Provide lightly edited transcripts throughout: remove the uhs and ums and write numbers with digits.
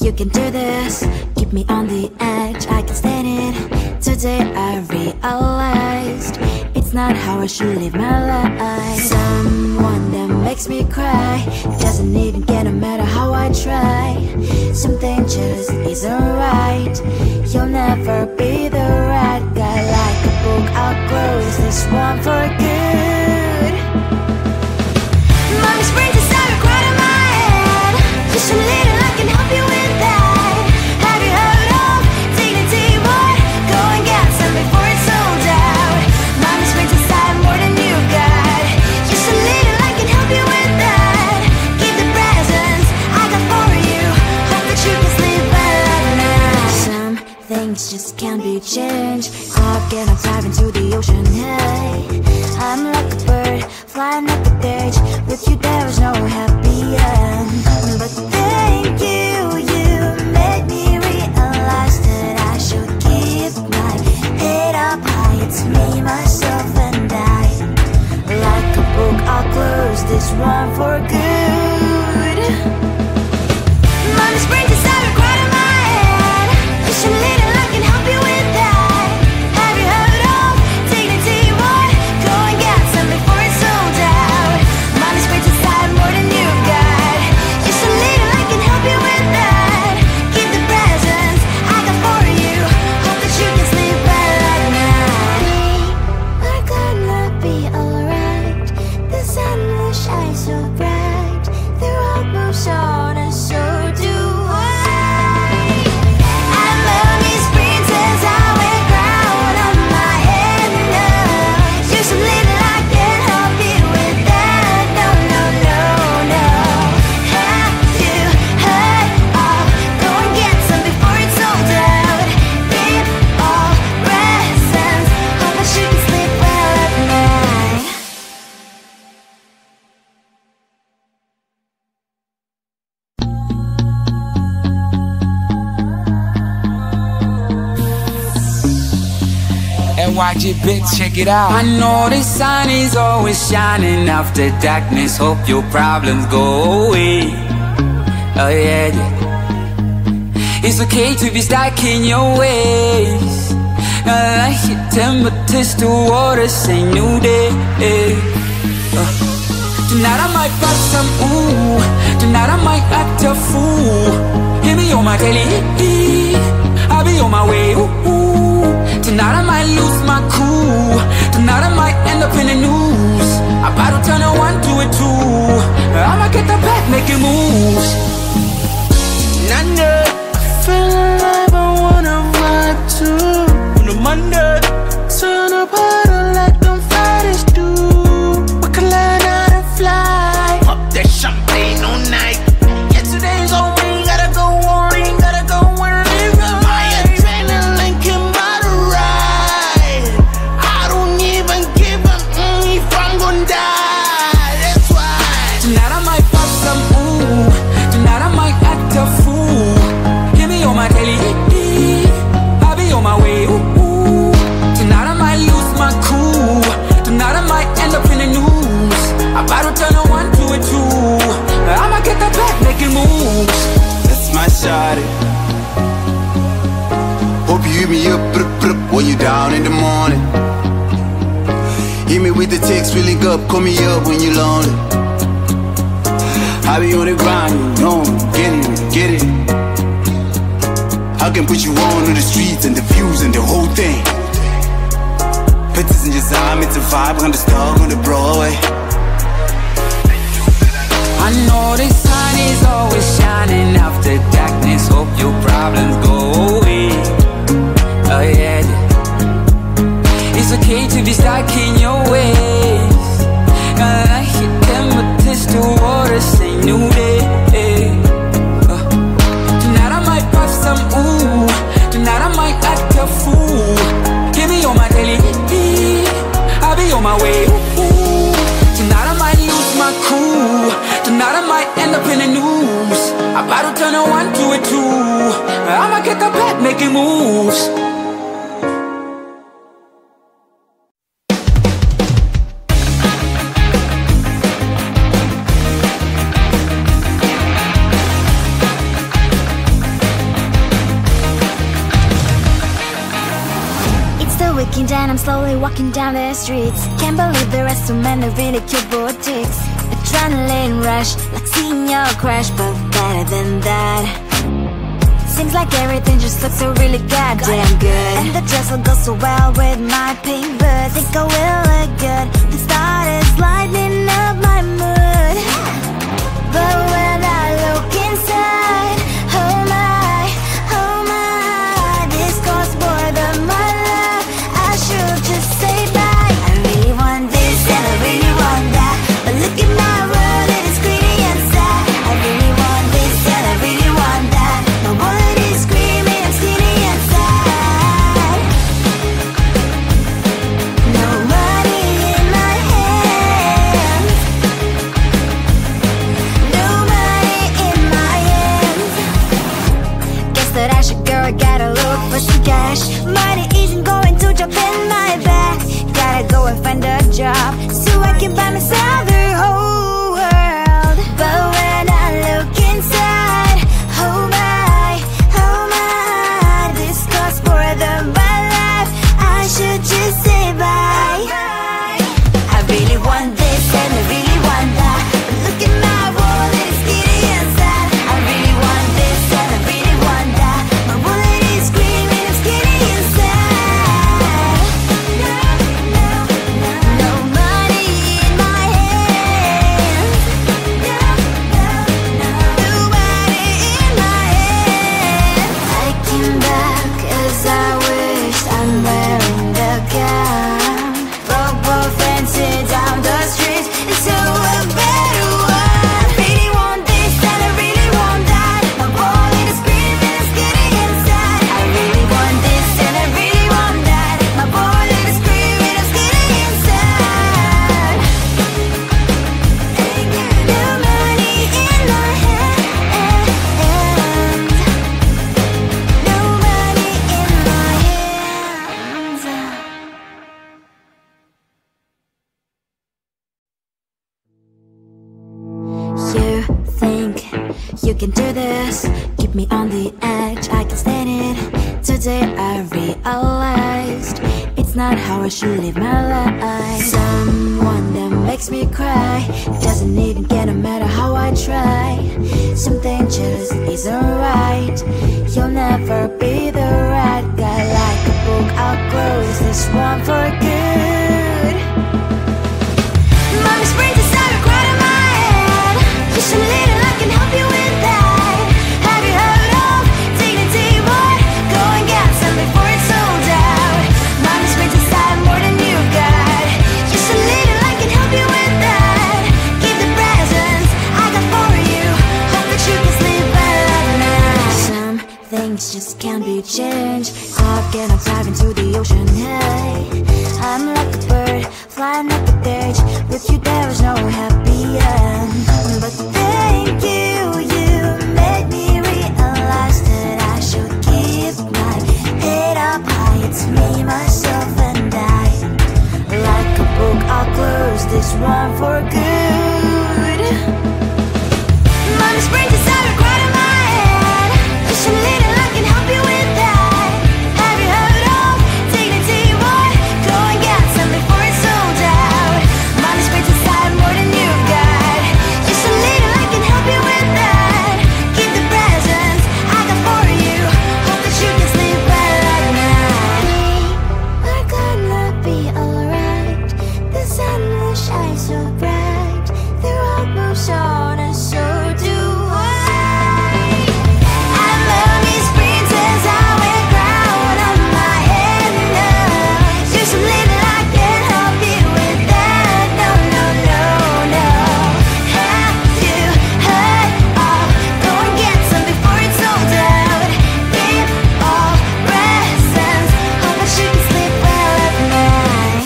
You can do this, keep me on the edge, I can stand it. Today I realized it's not how I should live my life. Someone that makes me cry doesn't even get no matter how I try. Something just isn't right. You'll never be the right guy. Like a book, I'll close this one for good. Mommy's brains are starting right in my head. Just a little, I can help you with that. Have you heard of dignity, boy? Go and get some before it's sold out. Mommy's brains inside more than you got. Just a little, I can help you with that. Keep the presents I got for you. Hope that you can sleep well at night. Some things just can't be changed. How can I dive into the ocean? Hey, I'm like a bird flying up the stage. With you there was no happy end. But thank you, you made me realize that I should keep my head up high. It's me, myself and I. Like a book, I'll close this one for good. Mommy's brains is out right in my head. Just a little, I can help you with that. Have you heard of dignity, boy? Go and get some before it's sold out. Mommy's brains inside more than you got. Just a little, I can help you with that. Keep the presents I got for you. Hope that you can sleep well at night. We're gonna be alright. The sun will shine so bright. The road moves on and so do I. And mommy's brains says I wear crown on my head now. Just a little, I can help you with that. No, no, no, no. Have you heard of? Go and get some before it's sold out. Keep all presents. Hope that you can sleep well at night. NYG bitch, check it out. I know the sun is always shining after darkness. Hope your problems go away. Oh yeah, yeah. It's okay to be stuck in your ways. I like your temperatures to water, say new day. Tonight I might pop some ooh. Tonight I might act a fool. Hear me on my daily, I'll be on my way, ooh. Tonight I might lose my cool. Tonight I might end up in the news. I'm about to turn a 1 to a 2. I'ma get the back making moves. None I feel alive, I wanna ride too. On a Monday, turn up harder like them Fridays do. We can learn how to fly. Pop that champagne all night. Yesterday's on me, gotta go on in, gotta go and live it. My adrenaline came out to ride. I don't even give a if I'm gonna die. That's why tonight I might pop some ooh. Tonight I might act a fool. Hear me on my daily, I'll be on my way, ooh. Tonight I might lose my cool. Tonight I might end up in the news. I'm about to turn a 1 to a 2. I'ma get the back making moves. That's my shawty. Hope you hit me up, when you down in the morning. Hit me with the text, we link up, call me up when you lonely. I be on the grind, you know, get it. I can put you on the streets and the views and the whole thing. Pictures in your eye, it's a vibe, on the star on the Broadway. I know the sun is always shining after darkness. Hope your problems go away. Oh yeah, yeah. It's okay to be stuck in your ways. I like your temperatures to water, say new day. Tonight I might pop some ooh. Tonight I might act a fool. Give me on my daily, I'll be on my way, ooh. Tonight I might lose my cool. Tonight I might end up in the news. I'm about to turn a 1 to a 2. I'ma get the back making moves. Looking down, I'm slowly walking down the streets. Can't believe there are so many really cute boutiques. Adrenaline rush, like seeing your crush, but better than that. Seems like everything just looks so really goddamn good. And the dress will go so well with my pink boots. Think I will look good. The start is lighting up my mood. But when I look inside, oh my, this costs more than my love. I should just say bye. I really want this and I really want that, but look at my world, it is greedy and sad. I really want this and I really want that. My wallet is screaming, I'm skinny and sad. No money in my hands, no money in my hands. Guess that I should go, I gotta look for some cash. Money isn't going to jump in my bag. Gotta go and find a job so I can buy myself the whole world. But when I look inside, oh my, this costs more than my life. I should just say bye. I really want this and I really want that, but look at my wallet, it's skinny and sad. I really want this and I really want that. My wallet is screaming, I'm skinny and sad. No money in my hands, no money in my hands. I came back as I wished, I'm wearing the gown. Broke both and sit down the streets, it's so a better one. Really want this and I really want that. My wallet is screaming, I'm skinny and sad. I really want this and I really want that. My wallet is screaming, I'm skinny and sad. No money in my hands, no money in my hands. You think you can do this, keep me on the edge, I can stand it. Today I realized it's not how I should live my life. Someone that makes me cry doesn't even get no matter how I try. Something just isn't right. You'll never be the right guy. Like a book, I'll close this one for good. Mommy springs inside a cry in my head. Just a little, I can help you with that. Have you heard of dignity, boy? Go and get some before it's sold out. Mommy springs inside more than you've got. Just a little, I can help you with that. Keep the presents I got for you. Hope that you can sleep well at night. Some things just can't be changed. I'll get up, dive into the ocean, hey. I'm like a bird, flying like a cage. With you there is no happy end. But thank you, you made me realize that I should keep my head up high. It's me, myself and I. Like a book, I'll close this one for good. Mommy springs inside a cry in my head. Just a little, I can help you with that. Have you heard of dignity, boy? Go and get some before it's sold out. Mommy springs inside more than you've got. Just a little, I can help you with that. Keep the presents I got for you. Hope that you can sleep well at night. We're gonna be alright. The sun will shine so bright. The road moves on and so do I. And mommy springs as I wear crown on my head now. Just a little, I can help you with that. No, no, no, no. Have you heard of? Go and get some before it's sold out. Keep all presents. Hope that you can sleep well at night.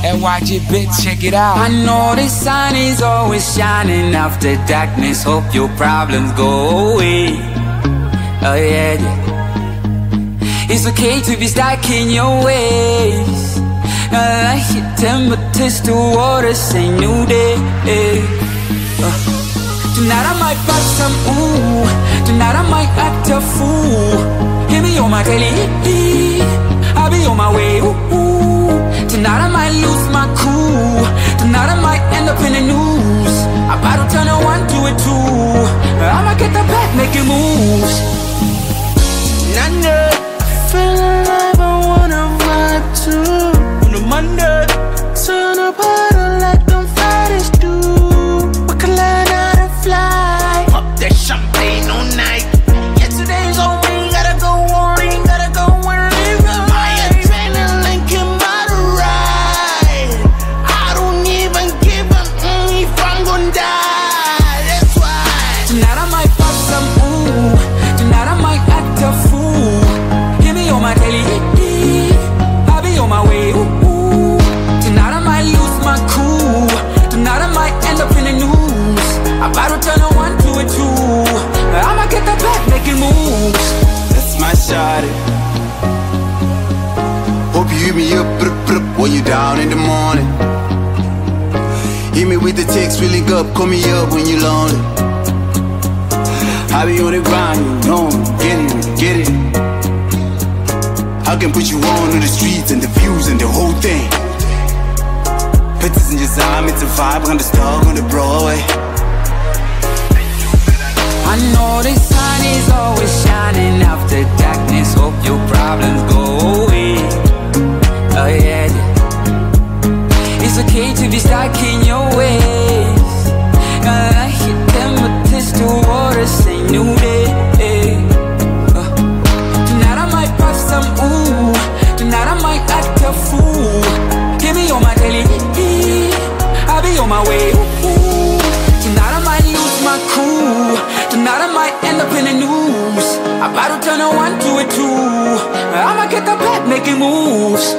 NYG bitch, check it out. I know the sun is always shining after darkness. Hope your problems go away. Oh yeah, yeah. It's okay to be stuck in your ways. like your temperatures to water, say new day. Tonight I might pop some ooh. Tonight I might act a fool. Hear me on my daily, I'll be on my way, ooh. Tonight I might lose my cool. Tonight I might end up in the news. I'm about to turn a 1 to a 2. I'ma get the back making moves. Nana, I feel alive, I wanna ride too. On a Monday, turn up harder like them Fridays do. We can learn how to fly. Pop that champagne all night. Yesterday's on me, gotta go on in, gotta go and live your life. My adrenaline came by the ride. I don't even give a if I'm gonna die. That's why tonight I might pop some ooh. Tonight I might act a fool. Hear me on my daily, I'll be on my way, ooh. Tonight I might lose my cool. Tonight I might end up in the news. I'm about to turn a 1 to a 2. I'ma get the back making moves. That's my shawty. Hope you hit me up, when you down in the morning. Hit me with the text, feeling up, call me up when you lonely. I be on the grind, you know me, get it. I can put you on the streets and the views and the whole thing. Pictures in your time, it's a vibe, on the star on the Broadway. I know the sun is always shining after darkness. Hope your problems go away. Oh yeah. It's okay to be stuck in your ways. I like your temperatures to water, say new day. Tonight I might pop some ooh. Tonight I might act a fool. Give me on my daily, I'll be on my way, ooh. Tonight I might lose my cool. Tonight I might end up in the news. I'm about to turn a 1 to a 2. I'ma get the back making moves.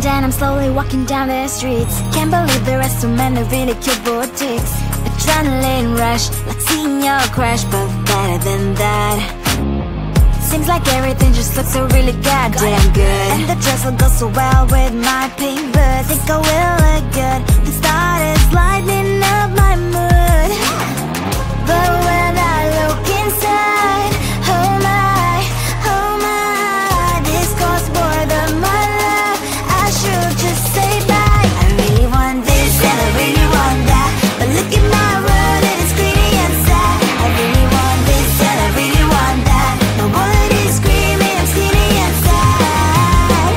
And I'm slowly walking down the streets. Can't believe there are so many really cute boutiques. Adrenaline rush, like seeing your crush, but better than that. Seems like everything just looks so really goddamn good. And the dress will go so well with my pink boots. Think I will look good. The start is lighting up my mood. But when I look inside, oh my, this costs more than my love. I should just say bye. I really want this and I really want that, but look at my world, it is pretty and sad. I really want this and I really want that. My wallet is screaming, I'm skinny and sad.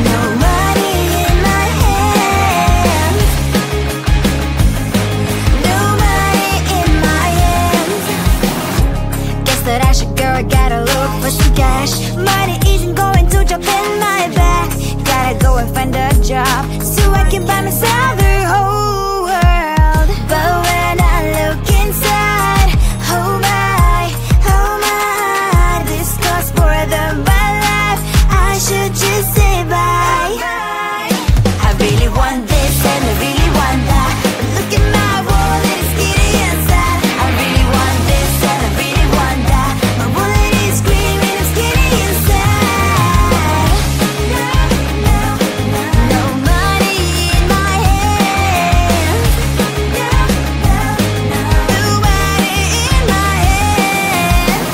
No money in my hands. No money in my hands. Guess that I should go, I gotta look for some cash. Money isn't going to jump in my back. Gotta go and find a job so I can buy myself the whole world. But when I look inside, oh my, this costs more than my life. I should just say bye. I really want this and I really want that, but look at my wallet, it's skinny and sad. I really want this and I really want that. My wallet is screaming, I'm skinny and sad. No money in my hands. No money in my hands.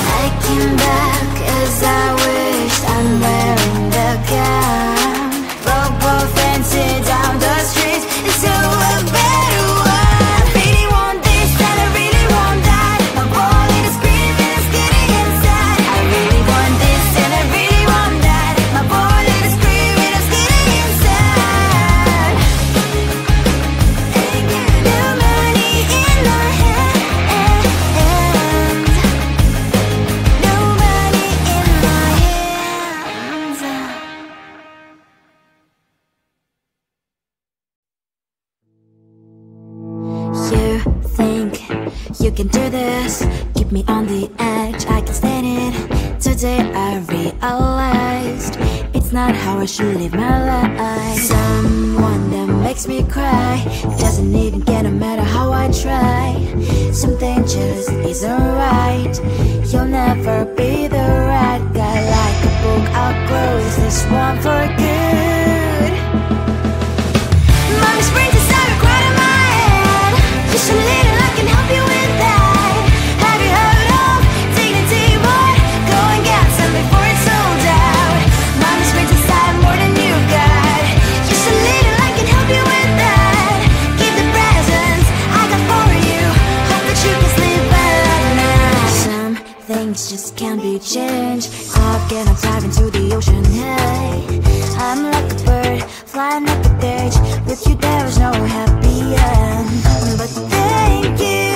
I came back as I wished, I'm wearing the gown. Broke both ends down the streets, so a better one. I really want this and I really want that. My wallet is screaming, it's getting inside. I really want this and I really want that. My wallet is screaming, it's getting inside. No money in my hands. No money in my hands. You think you can do this? Keep me on the edge, I can stand it. Too day I realized it's not how I should live my life. Someone that makes me cry doesn't even get no matter how I try. Something just isn't right. You'll never be the right guy. Like a book, I'll close this one for good. Mommy springs inside a cry to my head. Just a little I can help you with that. Have you heard of dignity, boy? Go and get some before it's sold out. Mommy springs inside more than you got. Just a little I can help you with that. Give the presents I got for you. Hope that you can sleep well at night. Some things just can't be changed. I'll get on dive into the ocean, hey. I'm like a bird, flying up the cage. With you there is no happy end. But thank you